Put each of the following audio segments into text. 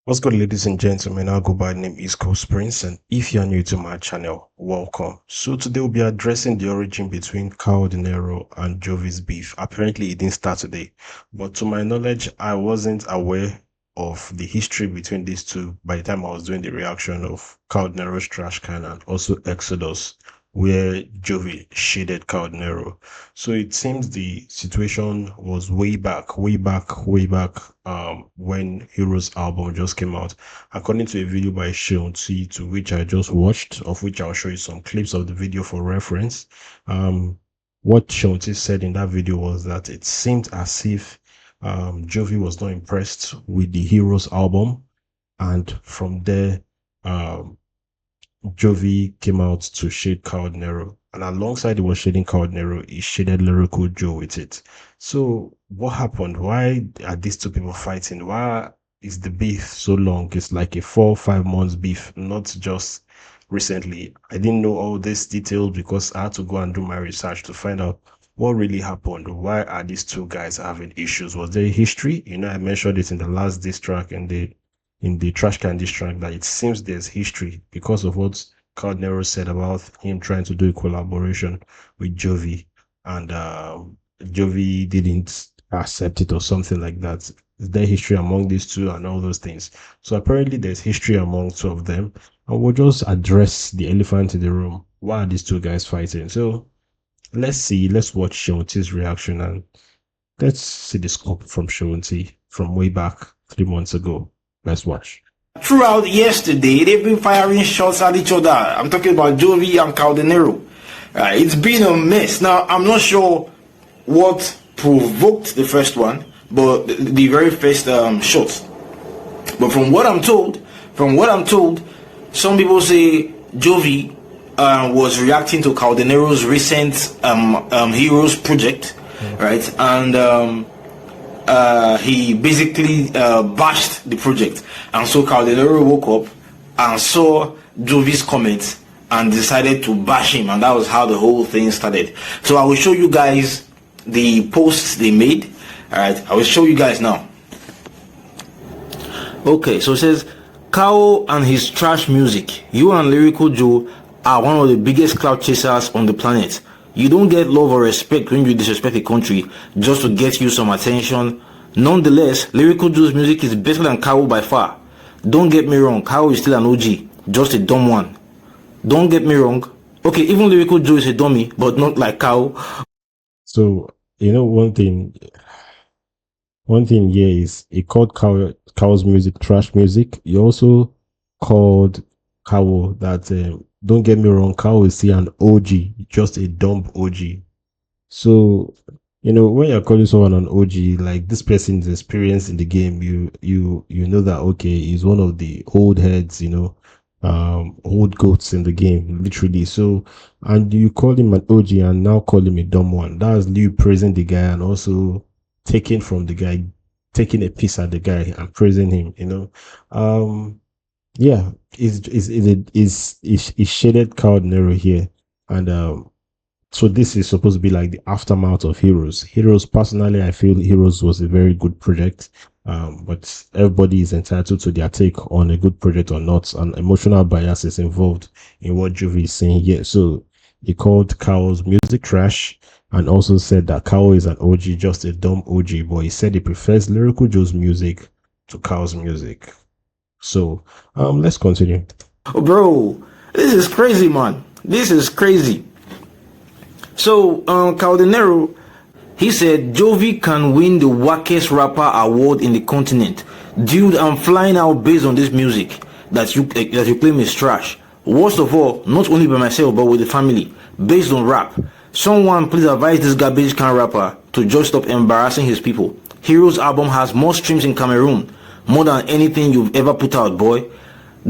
What's good, ladies and gentlemen? I'll go by the name East Coast Prince, and if you're new to my channel, welcome. So today we'll be addressing the origin between Kao Denero and Jovi's beef. Apparently, it didn't start today, but to my knowledge, I wasn't aware of the history between these two by the time I was doing the reaction of Kao Denero's Trash Can and also Exodus, where Jovi shaded Kao Denero. So it seems the situation was way back, when Heroes album just came out. According to a video by Sean T, to which I just watched, of which I'll show you some clips of the video for reference. What Sean T said in that video was that it seemed as if Jovi was not impressed with the Heroes album, and from there, um, Jovi came out to shade Kao Denero, and alongside he was shading Kao Denero, he shaded Lyrical Joe with it. So what happened? Why are these two people fighting? Why is the beef so long? It's like a 4 or 5 months beef, not just recently. I didn't know all these details because I had to go and do my research to find out what really happened. Why are these two guys having issues? Was there a history? I mentioned it in the last diss track and in the Trash Can diss track that it seems there's history because of what Cardinero said about him trying to do a collaboration with Jovi, and Jovi didn't accept it or something like that. Is there history among these two and all those things? So apparently there's history among two of them, and we'll just address the elephant in the room. Why are these two guys fighting? So let's watch Shonti's reaction, and let's see the scope from Shonti from way back 3 months ago. Let's watch. Throughout yesterday, they've been firing shots at each other. I'm talking about Jovi and Kao Denero. It's been a mess. Now, I'm not sure what provoked the first one, but the very first shots. But from what I'm told, some people say Jovi was reacting to Kao Denero's recent Heroes project, right? And he basically bashed the project, and so Kao Denero woke up and saw Jovi's comments and decided to bash him, and that was how the whole thing started. So I will show you guys the posts they made. All right, I will show you guys now. Okay, so it says, Kao and his trash music. You and Lyrical Joe are one of the biggest cloud chasers on the planet. You don't get love or respect when you disrespect a country just to get you some attention. Nonetheless, Lyrical Joe's music is better than Kao by far. Don't get me wrong, Kao is still an OG, just a dumb one. Don't get me wrong. Okay, even Lyrical Joe is a dummy, but not like Kao. So, one thing here is he called Kao's music trash music. He also called Kao that, don't get me wrong, Kao is still an OG, just a dumb OG. So, when you're calling someone an OG, like this person is experienced in the game, you know that, okay, he's one of the old heads, old goats in the game, literally. So, and you call him an OG and now call him a dumb one. That's you praising the guy and also taking from the guy, taking a piece at the guy and praising him, yeah, is shaded Kao Denero here, and so this is supposed to be like the aftermath of Heroes. Personally, I feel Heroes was a very good project, but everybody is entitled to their take on a good project or not, and emotional bias is involved in what Jovi is saying here. So he called Kao's music trash and also said that Kao is an OG, just a dumb OG, but he said he prefers Lyrical Joe's music to Kao's music. So let's continue. Oh, bro, this is crazy, man. This is crazy. So Kao Denero, he said Jovi can win the wackest rapper award in the continent. Dude, I'm flying out based on this music that you claim is trash. Worst of all, not only by myself but with the family, based on rap. Someone please advise this garbage can rapper to just stop embarrassing his people. Heroes album has more streams in Cameroon, more than anything you've ever put out, boy.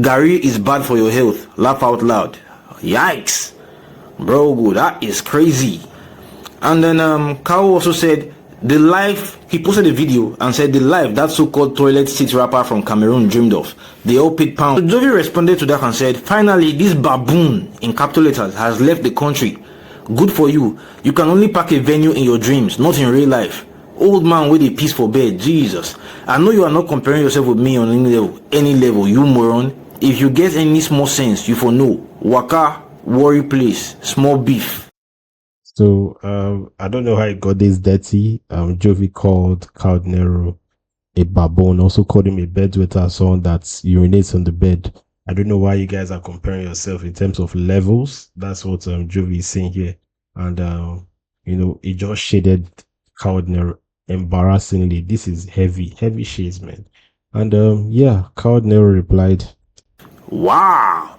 Gary is bad for your health. Laugh out loud. Yikes. Bro, that is crazy. And then Kao also said the life, he posted a video and said the life that so-called toilet seat rapper from Cameroon dreamed of. They all paid pounds. So Jovi responded to that and said, finally this baboon, in capital letters, has left the country. Good for you. You can only pack a venue in your dreams, not in real life. Old man with a piece for bed, Jesus. I know you are not comparing yourself with me on any level, you moron. If you get any small sense, you for know. Waka, worry place, small beef. So I don't know how it got this dirty. Jovi called Kao Denero a baboon, also called him a bedwetter, someone that urinates on the bed. I don't know why you guys are comparing yourself in terms of levels. That's what Jovi is saying here. And he just shaded Cowdner embarrassingly. This is heavy, heavy shades, man. And yeah, Cowdner replied, Wow.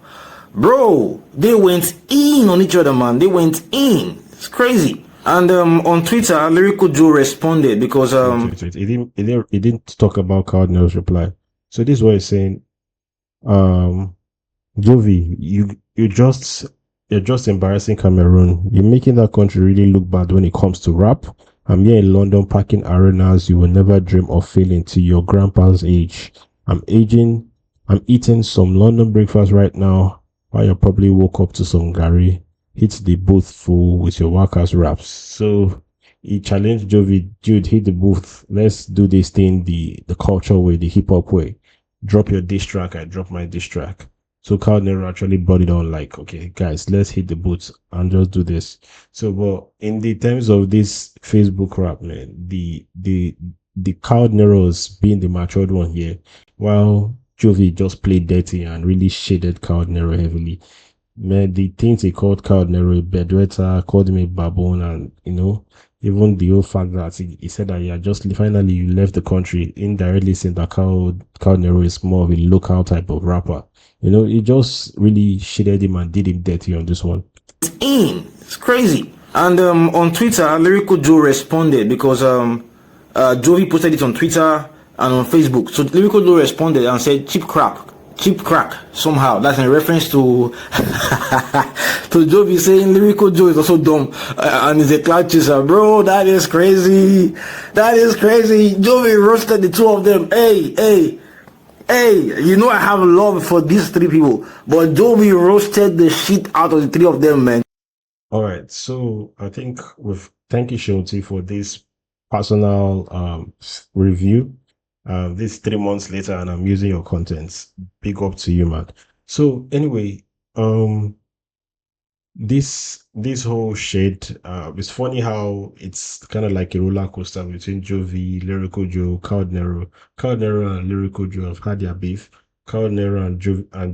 Bro, they went in on each other, man. They went in. It's crazy. And on Twitter, Lyrical Joe responded because wait. He didn't talk about Cowdner's reply. So this is what he's saying. Um Jovi, you're just embarrassing Cameroon. You're making that country really look bad when it comes to rap. I'm here in London packing arenas you will never dream of failing to your grandpa's age. I'm aging. I'm eating some London breakfast right now while you probably woke up to some Gary. Hit the booth full with your workers raps. So he challenged Jovi, dude, hit the booth. Let's do this thing the culture way, the hip hop way. Drop your diss track, I drop my diss track. So Carl Nero actually brought it on like, okay, guys, let's hit the boots and just do this. So, but in the terms of this Facebook rap, man, the Carl Nero's being the matured one here, while Jovi just played dirty and really shaded Carl Nero heavily. Man, the things he called Kao Denero a bedwetter, called him a baboon, and even the whole fact that he said that just finally you left the country, indirectly saying that Kao Denero is more of a local type of rapper. He just really shaded him and did him dirty on this one. in. It's crazy. And on Twitter, Lyrical Joe responded because Jovi posted it on Twitter and on Facebook. So Lyrical Joe responded and said, cheap crack, somehow. That's in reference to to Jovi saying Lyrical Joe is also dumb and is a cloud chaser. Bro, that is crazy. That is crazy. Jovi roasted the two of them. Hey, I have love for these three people, but Jovi roasted the shit out of the three of them, man. All right, so I think thank you, Shonti, for this personal review. This 3 months later, and I'm using your contents. Big up to you, man. So anyway, this whole shade, it's funny how it's kind of like a roller coaster between Jovi, Lyrical Joe, Caldero and Lyrical Joe have had their beef. Caldero and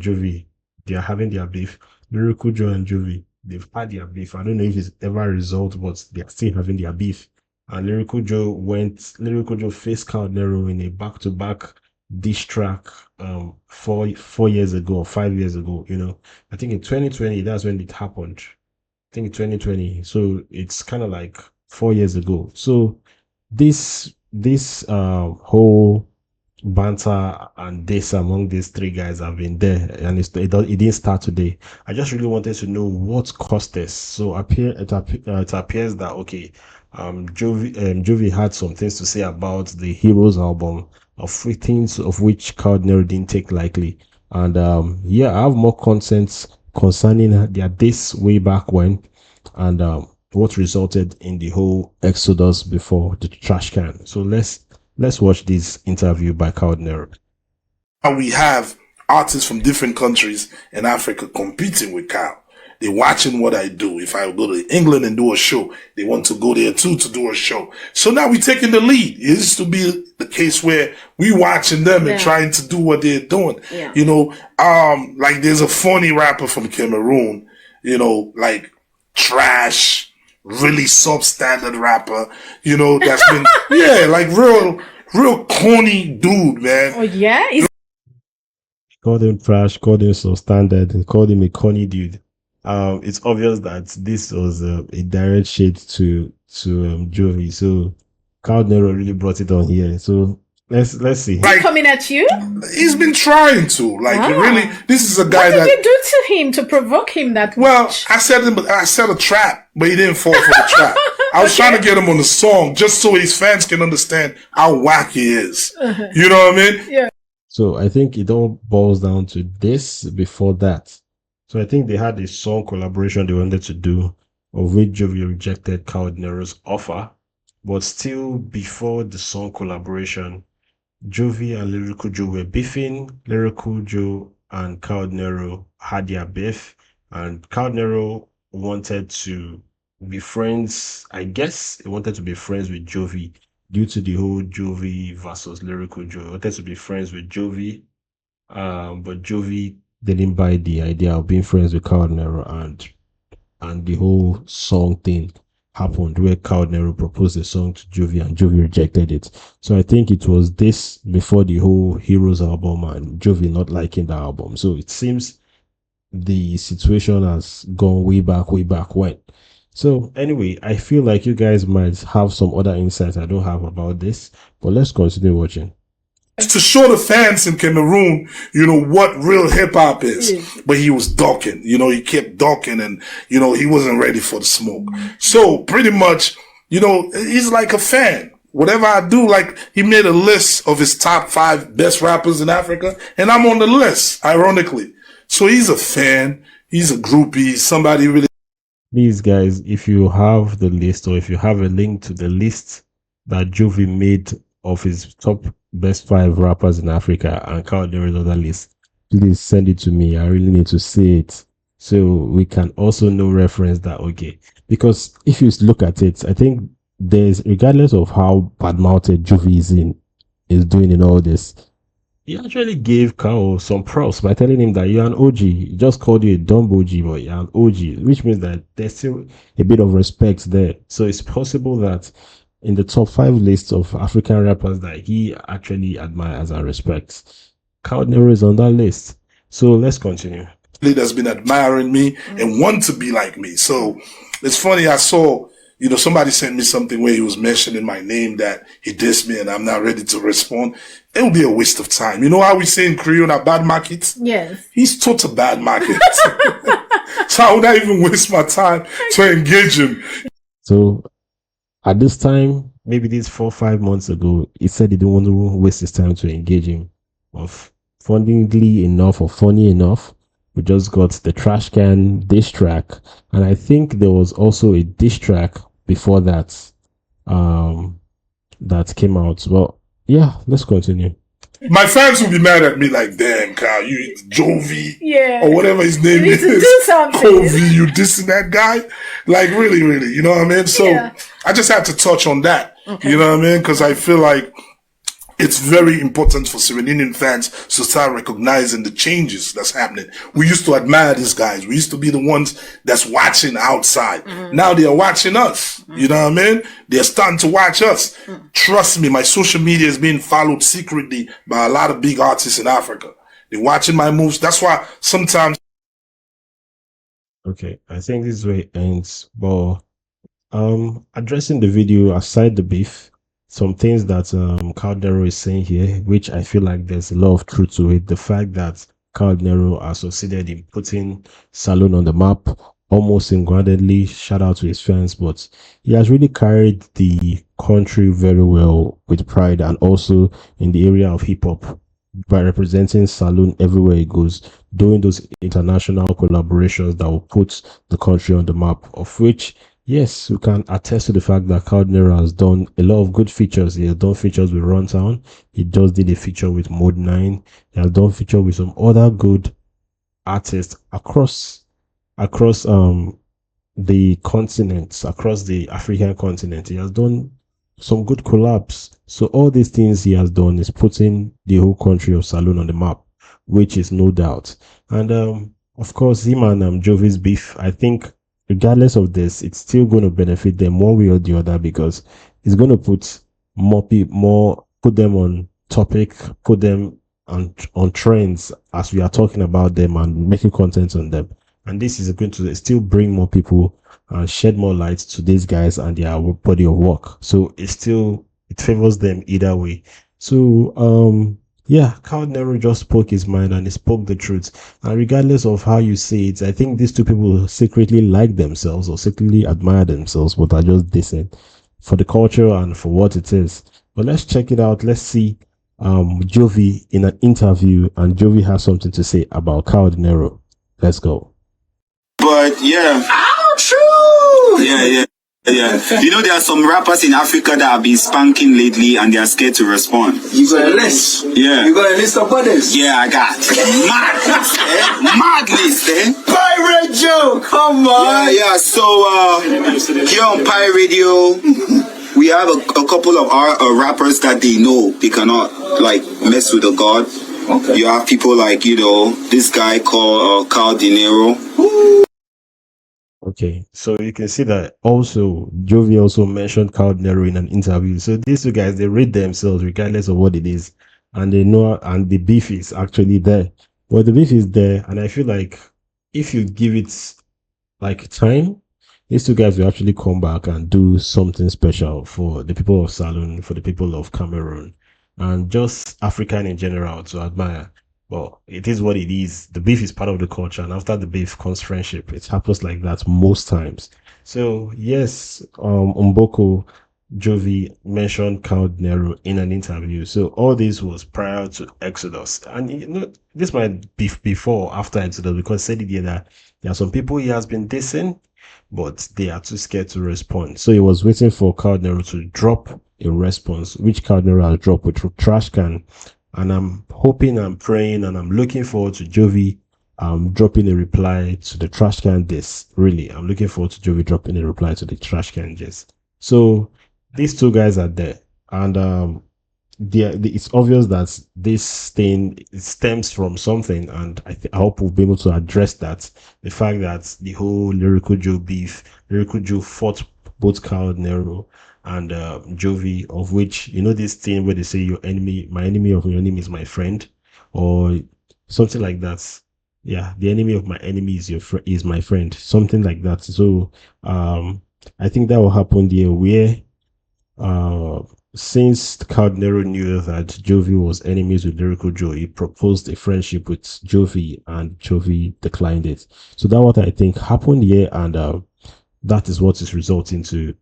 Jovi, they are having their beef. Lyrical Joe and Jovi, they've had their beef. I don't know if it's ever resolved, but they're still having their beef. And Lyrical Joe faced Caldero in a back-to-back diss track 4 years ago or 5 years ago. I think in 2020, that's when it happened. I think in 2020. So it's kind of like 4 years ago. So this whole banter and this among these three guys have been there, and it didn't start today. I just really wanted to know what caused this. So it appears that okay, Jovi had some things to say about the Heroes album, of three things of which Cardinal didn't take lightly. And yeah, I have more content concerning their this way back when, and what resulted in the whole exodus before the trash can. So let's watch this interview by Cardinal. Now we have artists from different countries in Africa competing with Kyle. They're watching what I do. If I go to England and do a show, they want to go there too to do a show. So now we're taking the lead. It used to be the case where we watching them and trying to do what they're doing. Yeah. Like there's a funny rapper from Cameroon, like Trash, really substandard rapper, that's been, yeah, like real corny dude, man. Oh yeah, Called him trash, called him substandard, called him a corny dude. It's obvious that this was a direct shade to Jovi. So Caldero really brought it on here. So let's see. Like, coming at you. he's been trying to, like, Wow. really. This is a guy What that. did you do to him to provoke him that Well, much? I set a trap, but he didn't fall for the trap. I was trying to get him on the song just so his fans can understand how whack he is. You know what I mean? Yeah. So I think it all boils down to this before that. So I think they had a song collaboration they wanted to do, of which Jovi rejected Caudinero's offer. but still before the song collaboration, Jovi and Lyrical Joe were beefing. Lyrical Joe and Kao Denero had their beef, and Kao Denero wanted to be friends. I guess he wanted to be friends with Jovi due to the whole Jovi versus Lyrical Joe. He wanted to be friends with Jovi, but Jovi didn't buy the idea of being friends with Kao Denero, and the whole song thing happened where Kao Denero proposed a song to Jovi and Jovi rejected it. So I think it was this before the whole Heroes album and Jovi not liking the album. So it seems the situation has gone way back when. So anyway, I feel like you guys might have some other insights I don't have about this, but let's continue watching. To show the fans in Cameroon, what real hip hop is. Yes. But he was ducking, he kept ducking and, he wasn't ready for the smoke. So pretty much, he's like a fan. Whatever I do, like he made a list of his top 5 best rappers in Africa and I'm on the list, ironically. So he's a fan. He's a groupie. Somebody really. Please, guys, if you have the list or if you have a link to the list that Jovi made of his top best 5 rappers in Africa and Kao Denero's other list, please send it to me. I really need to see it so we can also know reference that, okay. Because if you look at it, I think there's, regardless of how bad-mouthed Jovi is doing in all this, he actually gave Kao some props by telling him that you're an OG. He just called you a dumb OG, but you're an OG, which means that there's still a bit of respect there. So it's possible that in the top 5 lists of African rappers that he actually admires and respects, Kao Denero is on that list. So let's continue. That's been admiring me and want to be like me. So it's funny, I saw, somebody sent me something where he was mentioning my name that he dissed me and I'm not ready to respond. It would be a waste of time. You know how we say in Creole, a bad market? Yes. He's total bad market. So I would not even waste my time to engage him. So at this time, maybe this 4-5 months ago, he said he didn't want to waste his time to engage him. Funnily enough or funny enough, we just got the Trash Can diss track, and I think there was also a diss track before that that came out. Well, yeah, let's continue. My fans will be mad at me like, damn, Kyle, you Jovi, Yeah. or whatever his name You need is. to do something. Jovi, you dissing that guy? Like, really, you know what I mean? So Yeah. I just had to touch on that. Okay. You know what I mean? Because I feel like it's very important for Sierra Leonean fans to start recognizing the changes that's happening. We used to admire these guys. We used to be the ones that's watching outside. Mm-hmm. Now they're watching us. Mm-hmm. You know what I mean? They're starting to watch us. Mm-hmm. Trust me, my social media is being followed secretly by a lot of big artists in Africa. They're watching my moves. That's why sometimes. Okay, I think this is where it ends. But addressing the video aside the beef, some things that Kao Denero is saying here, which I feel like there's a lot of truth to it. The fact that Kao Denero has succeeded in putting Salone on the map almost single-handedly. Shout out to his fans, but he has really carried the country very well with pride, and also in the area of hip-hop by representing Salone everywhere he goes, doing those international collaborations that will put the country on the map, of which, yes, we can attest to the fact that Kao Denero has done a lot of good features. He has done features with Runtown. He just did a feature with Mode 9. He has done feature with some other good artists across the continents, across the African continent. He has done some good collabs. So all these things he has done is putting the whole country of Salone on the map, which is no doubt. And of course, him and Jovi's beef, I think, regardless of this, it's still going to benefit them one way or the other, because it's going to put put them on topic, put them on trends as we are talking about them and making content on them. And this is going to still bring more people and shed more light to these guys and their body of work. So it favors them either way. So yeah, Kao Denero just spoke his mind and he spoke the truth. And regardless of how you say it, I think these two people secretly like themselves or secretly admire themselves, but are just dissing for the culture and for what it is. But let's check it out. Let's see Jovi in an interview, and Jovi has something to say about Kao Denero. Let's go. But yeah. How true! Yeah. Yeah, you know there are some rappers in Africa that have been spanking lately, and they are scared to respond. You got a list? Yeah. You got a list of others? Yeah, I got mad list, Pirate Joe, come on. Yeah. So here on Pirate Radio, we have a couple of our rappers that they know they cannot like mess with the god. Okay. You have people like this guy called Kao Denero. Okay, so you can see that also Jovi also mentioned Kao Denero in an interview. So these two guys, they rate themselves regardless of what it is, and they know, and the beef is actually there. Well, the beef is there, and I feel like if you give it like time, these two guys will actually come back and do something special for the people of Salon, for the people of Cameroon, and just African in general to admire. Well, it is what it is. The beef is part of the culture, and after the beef comes friendship. It happens like that most times. So yes, Mboko Jovi mentioned Kao Denero in an interview. So all this was prior to Exodus, and this might be before or after Exodus, because said it here that there are some people he has been dissing, but they are too scared to respond. So he was waiting for Kao Denero to drop a response, which Kao Denero has dropped with Trash Can. And I'm hoping, I'm praying, and I'm looking forward to Jovi dropping a reply to the Trash Can diss. Really, I'm looking forward to Jovi dropping a reply to the Trash Can diss. So these two guys are there, and it's obvious that this thing stems from something, and I hope we'll be able to address that. The fact that the whole Lyrical Joe beef, Lyrical Joe fought both Kao Denero and Jovi, of which this thing where they say my enemy of your enemy is my friend, or something like that. Yeah, the enemy of my enemy is my friend, something like that. So I think that will happen there, where since Kao Denero knew that Jovi was enemies with Lyrical Joe, he proposed a friendship with Jovi, and Jovi declined it. So that's what I think happened here, and that is what is resulting to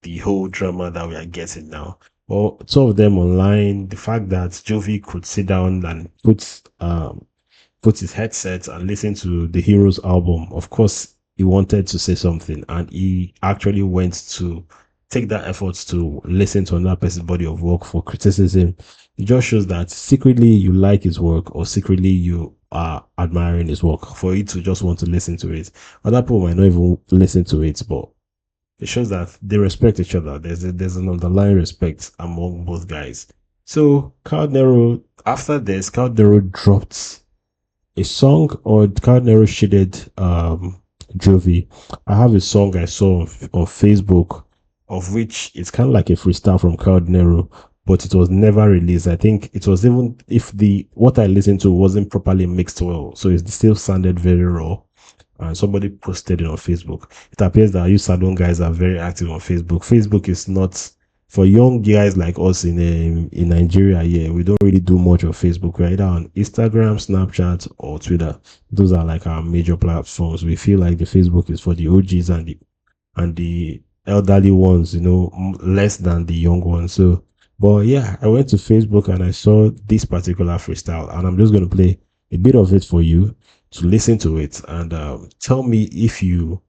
the whole drama that we are getting now. Well, two of them online, the fact that Jovi could sit down and put his headset and listen to the Heroes album. Of course, he wanted to say something, and he actually went to take that effort to listen to another person's body of work for criticism. It just shows that secretly you like his work, or secretly you are admiring his work, for you to just want to listen to it. Other people might not even listen to it, but it shows that they respect each other. There's an underlying respect among both guys. So Kao Denero, after this, Kao Denero dropped a song, or Kao Denero shaded Jovi. I have a song I saw on Facebook, of which it's kind of like a freestyle from Kao Denero, but it was never released. I think it was, even if what I listened to wasn't properly mixed well, so it still sounded very raw. And somebody posted it on Facebook. It appears that you Salon guys are very active on Facebook. Facebook is not for young guys like us in Nigeria. Yeah, we don't really do much on Facebook. We're either on Instagram, Snapchat, or Twitter. Those are like our major platforms. We feel like the Facebook is for the OGs and the elderly ones, less than the young ones. So, but yeah, I went to Facebook and I saw this particular freestyle, and I'm just going to play a bit of it for you to listen to it, and tell me if you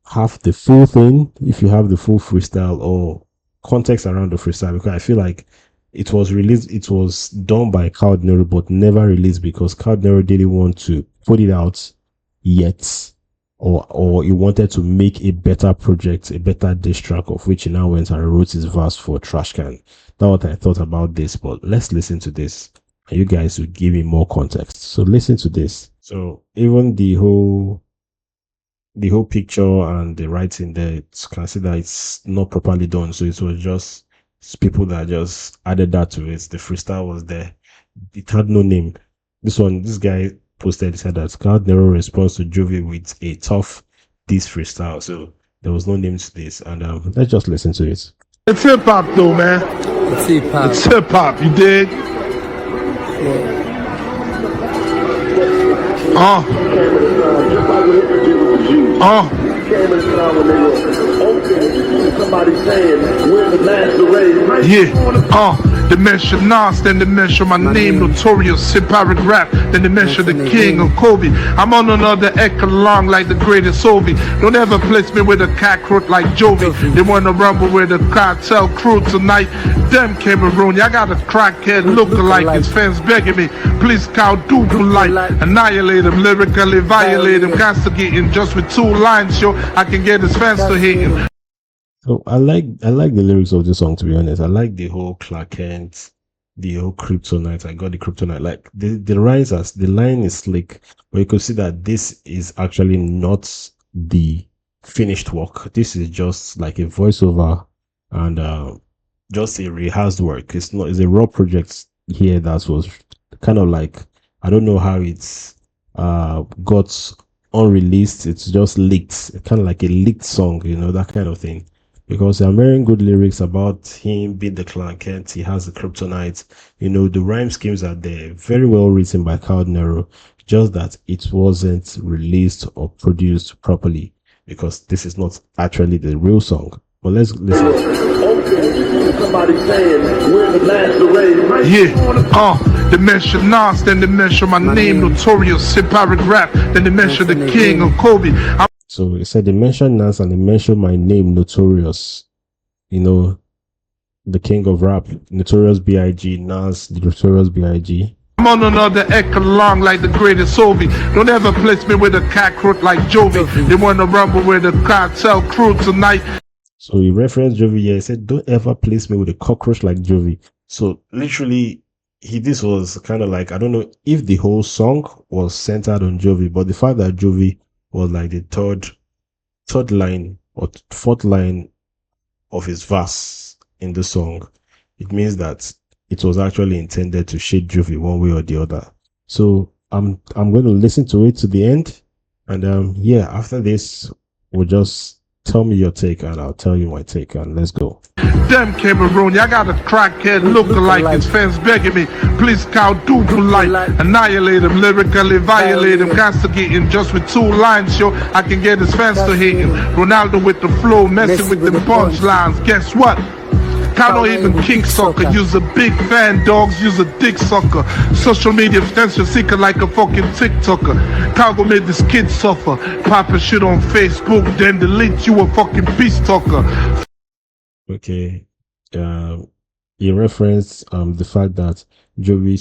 have the full thing, if you have the full freestyle or context around the freestyle, because I feel like it was released, it was done by Kao Denero, but never released because Kao Denero didn't want to put it out yet, or he wanted to make a better project, a better diss track, of which he now went and wrote his verse for Trash Can. That's what I thought about this, but let's listen to this, and you guys will give me more context. So listen to this. So even the whole picture and the writing there, it's considered it's not properly done. So it was just people that just added that to it. The freestyle was there. It had no name. This guy posted, he said that Kao Denero responds to Jovi with a tough diss freestyle. So there was no name to this. And let's just listen to it. It's hip hop though, man. It's hip hop. It's hip hop, you dig? Yeah. Yeah. They mention Nas, then they mention my name, Notorious, hip paragraph, then they mention the king of Kobe. I'm on another echelon like the greatest Ovi. Don't ever place me with a cockroach like Jovi. They wanna rumble with the cartel crew tonight. Them Cameroon, y'all got a crackhead lookalike. His fans begging me, please Kao, do polite. Annihilate him, lyrically violate him, castigate him just with 2 lines, yo. I can get his fans to hate him. So I like the lyrics of this song, to be honest. I like the whole Clark Kent, the whole kryptonite. I got the kryptonite. Like the rhymes as the line is slick, but you could see that this is actually not the finished work. This is just like a voiceover and just a rehearsed work. It's not, it's a raw project here that was kind of like, I don't know how it's got unreleased. It's just leaked, kind of like a leaked song, you know, that kind of thing. Because there are very good lyrics about him being the Clark Kent. He has the kryptonite. You know, the rhyme schemes are there, very well written by Kao Denero. Just that it wasn't released or produced properly, because this is not actually the real song. But let's listen. They mention Nas, then they mention my name, Notorious, hip paragraph, then they mention the king of Kobe. So it said they mentioned Nas and they mentioned my name, Notorious. You know, the king of rap, Notorious B.I.G., Nas, the Notorious B.I.G. I'm on another echelon like the greatest Ovi. Don't ever place me with a cockroach like Jovi. They wanna rumble with the cartel crew tonight. So he referenced Jovi here. He said, don't ever place me with a cockroach like Jovi. So literally, this was kind of like, I don't know if the whole song was centered on Jovi, but the fact that Jovi was like the third line or fourth line of his verse in the song, it means that it was actually intended to shade Jovi one way or the other. So I'm going to listen to it to the end, and yeah, after this, we'll just tell me your take and I'll tell you my take, and let's go. Them Cameroon, y'all got a crackhead lookalike. His fans begging me, please Kao, do polite. Annihilate him, lyrically violate him, castigate him just with 2 lines, yo. I can get his fans to hate him. Ronaldo with the flow, messing with the punchlines. Guess what? Kao don't even kick soccer. Use a big fan, dogs. Use a dick sucker. Social media attention seeker like a fucking TikToker. Kao go made this kid suffer. Popping shit on Facebook, then delete you a fucking beast talker. Okay. He referenced the fact that Jovi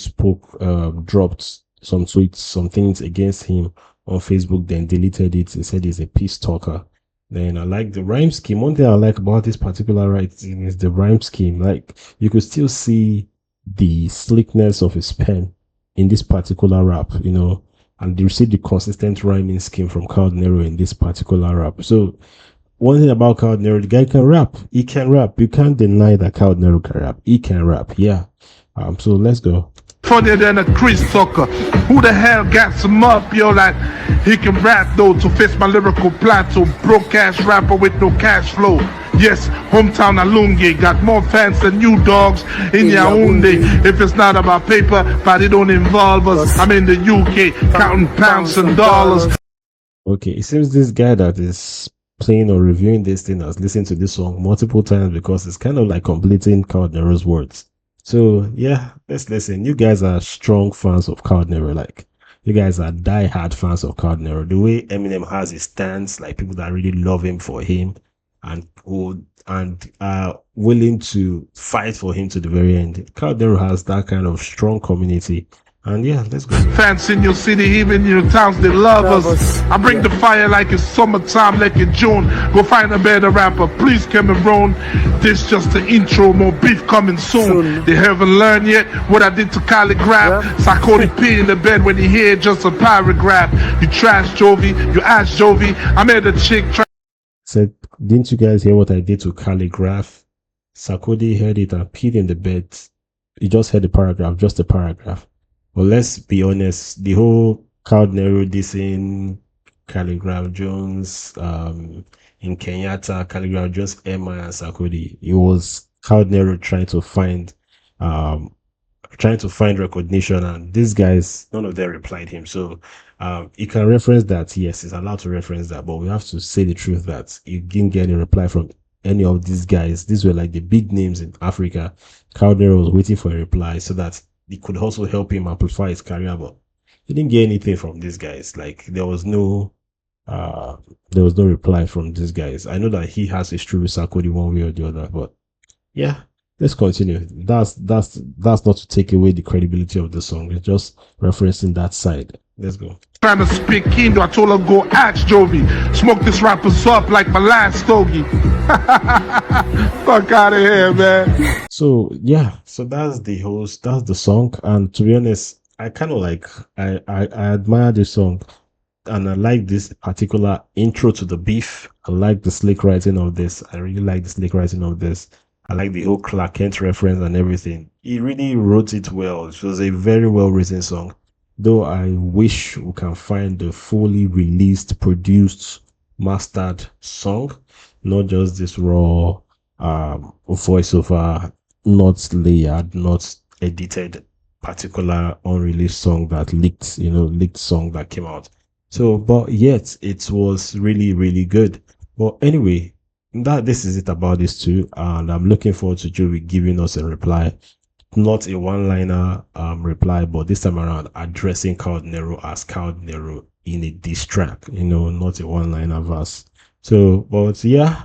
dropped some tweets, some things against him on Facebook, then deleted it. He said he's a peace talker. Then I like the rhyme scheme. One thing I like about this particular writing is the rhyme scheme. Like, you could still see the slickness of his pen in this particular rap, you know, and you see the consistent rhyming scheme from Kao Denero in this particular rap. So one thing about Kao Denero, the guy can rap. He can rap. You can't deny that Kao Denero can rap. He can rap. Yeah. So let's go. Funnier than a Chris Tucker. Who the hell got some up, yo? Like, he can rap though to face my lyrical plateau. Broke ass rapper with no cash flow. Yes, hometown Alungi got more fans than you dogs in Yaoundé. If it's not about paper, but it don't involve us. I'm in the UK counting pounds and dollars. Okay, it seems this guy that is playing or reviewing this thing has listened to this song multiple times, because it's kind of like completing Kao Denero's words. So yeah, let's listen. You guys are strong fans of Kao Denero. Like, you guys are die-hard fans of Kao Denero. The way Eminem has his stance, like people that really love him for him and are willing to fight for him to the very end. Kao Denero has that kind of strong community. And yeah, let's go. Fans in your city, even in your towns, they love us. I bring the fire like it's summertime, like in June. Go find a better rapper, please, Cameroon. This just the intro, more beef coming soon. They haven't learned yet what I did to calligraph. Sarkozy pee in the bed when he hear just a paragraph. You trash Jovi, you ask Jovi. I made a chick try. Said, didn't you guys hear what I did to calligraph? Sarkozy heard it and peed in the bed. He just heard the paragraph, just a paragraph. Well, let's be honest, the whole Kao Denero dissing Calligraph Jones, in Kenyatta, Calligraph Jones, Emma and Sarkozy, it was Kao Denero trying to find recognition, and these guys, none of them replied him. So you can reference that, yes, it's allowed to reference that, but we have to say the truth that you didn't get any reply from any of these guys. These were like the big names in Africa. Kao Denero was waiting for a reply so that it could also help him amplify his career, but he didn't get anything from these guys. Like uh there was no reply from these guys. I know that he has history with Sarkodie one way or the other, but yeah, let's continue. That's not to take away the credibility of the song. It's just referencing that side. Let's go. Trying to spit Kendo, I told her go ask Jovi. Smoke this rappers up like my last stogie. Fuck out of here, man. So yeah, so that's the song. And to be honest, I kind of like I admire this song, and I like this particular intro to the beef. I like the slick writing of this. I really like the slick writing of this. I like the whole Clark Kent reference and everything. He really wrote it well. It was a very well written song. Though I wish we can find the fully released, produced, mastered song, not just this raw voiceover, not layered, not edited, particular unreleased song that leaked song that came out. So, but yet it was really, really good. But anyway, that this is it about this too, and I'm looking forward to Joey giving us a reply, not a one-liner reply, but this time around addressing Kao Denero as Kao Denero in a diss track, not a one-liner verse. So, but yeah,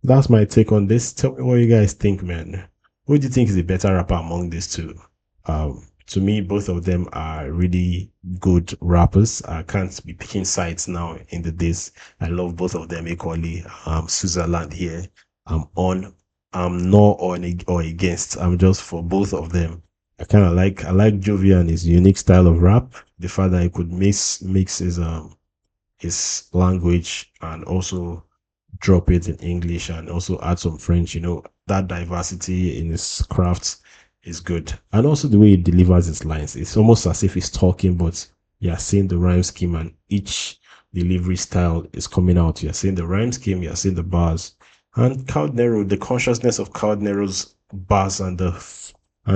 that's my take on this. Tell me what you guys think, man. Who do you think is the better rapper among these two? To me, both of them are really good rappers. I can't be picking sides now in the diss. I love both of them equally. Switzerland here. I'm not on or against. I'm just for both of them. I like Jovi and his unique style of rap. The fact that he could mix his language and also drop it in English and also add some French. That diversity in his craft is good. And also the way he delivers his lines. It's almost as if he's talking, but you're seeing the rhyme scheme and each delivery style is coming out. You're seeing the rhyme scheme, you're seeing the bars. And Kao Denero, the consciousness of Kao Denero's bars and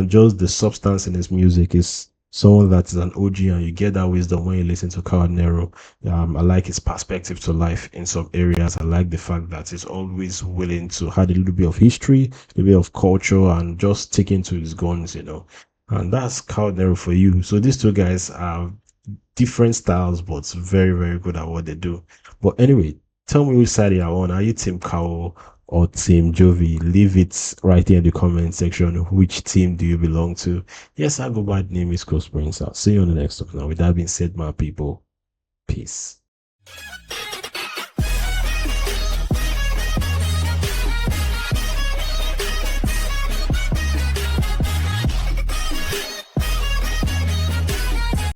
just the substance in his music is someone that is an OG, and you get that wisdom when you listen to Kao Denero. I like his perspective to life in some areas. I like the fact that he's always willing to add a little bit of history, a little bit of culture, and just sticking to his guns, And that's Kao Denero for you. So these two guys are different styles, but very, very good at what they do. But anyway, tell me which side you're on. Are you Team Kao or Team Jovi? Leave it right here in the comment section. Which team do you belong to? Yes, I go by the name is Coach Prince. I'll see you on the next one. Now, with that being said, my people, peace.